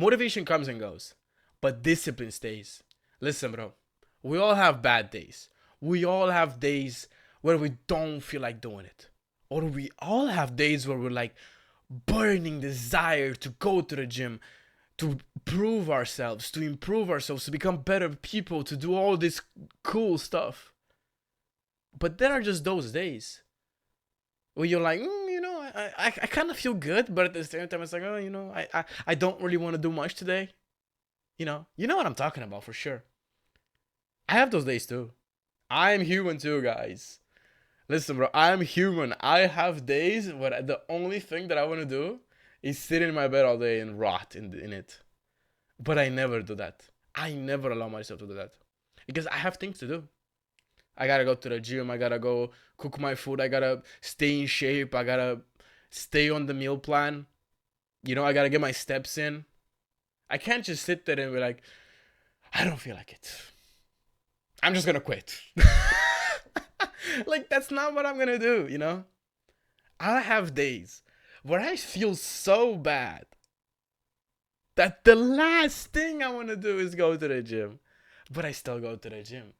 Motivation comes and goes, but discipline stays. Listen, bro, we all have bad days. We all have days where we don't feel like doing it. Or we all have days where we're like burning desire to go to the gym, to prove ourselves, to improve ourselves, to become better people, to do all this cool stuff. But there are just those days where you're like, I kind of feel good, but at the same time, it's like, I don't really want to do much today. You know what I'm talking about for sure. I have those days too. I'm human too, guys. Listen, bro, I'm human. I have days where the only thing that I want to do is sit in my bed all day and rot in it. But I never do that. I never allow myself to do that because I have things to do. I gotta go to the gym. I gotta go cook my food. I gotta stay in shape. I gotta stay on the meal plan. I gotta get my steps in. I can't just sit there and be like, I don't feel like it. I'm just gonna quit. Like, that's not what I'm gonna do. I have days where I feel so bad that the last thing I wanna do is go to the gym. But I still go to the gym,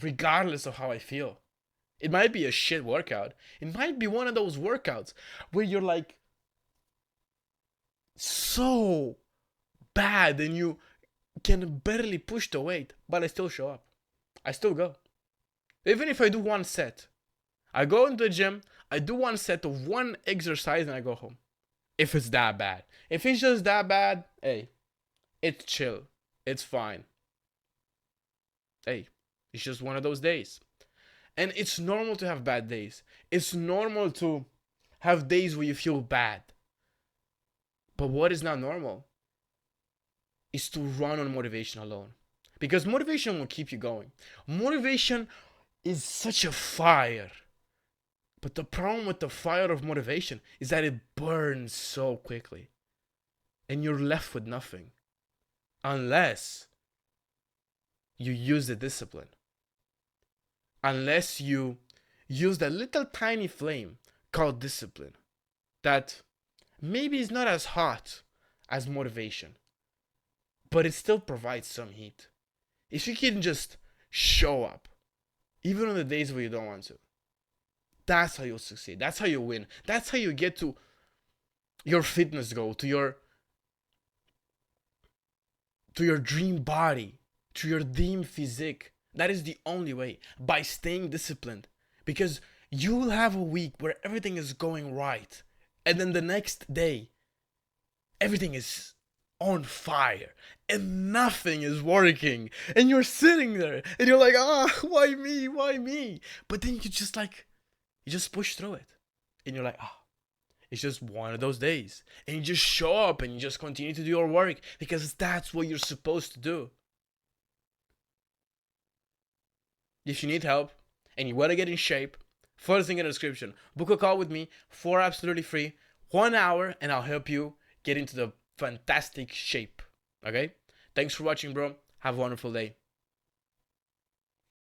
regardless of how I feel. It might be a shit workout. It might be one of those workouts where you're like so bad and you can barely push the weight, but I still show up. I still go. Even if I do one set, I go into the gym, I do one set of one exercise and I go home. If it's that bad. If it's just that bad, hey, it's chill. It's fine. Hey, it's just one of those days. And it's normal to have bad days. It's normal to have days where you feel bad. But what is not normal is to run on motivation alone. Because motivation will keep you going. Motivation is such a fire. But the problem with the fire of motivation is that it burns so quickly. And you're left with nothing. Unless you use the discipline. Unless you use that little tiny flame called discipline. That maybe is not as hot as motivation. But it still provides some heat. If you can just show up, even on the days where you don't want to, that's how you'll succeed. That's how you win. That's how you get to your fitness goal, to your dream body, to your dream physique. That is the only way, by staying disciplined. Because you will have a week where everything is going right, and then the next day, everything is on fire and nothing is working, and you're sitting there and you're like, why me? But then you just push through it, and you're like, it's just one of those days, and you just show up and you just continue to do your work because that's what you're supposed to do. If you need help and you want to get in shape, first thing in the description, book a call with me for absolutely free, 1 hour, and I'll help you get into the fantastic shape. Okay? Thanks for watching, bro. Have a wonderful day.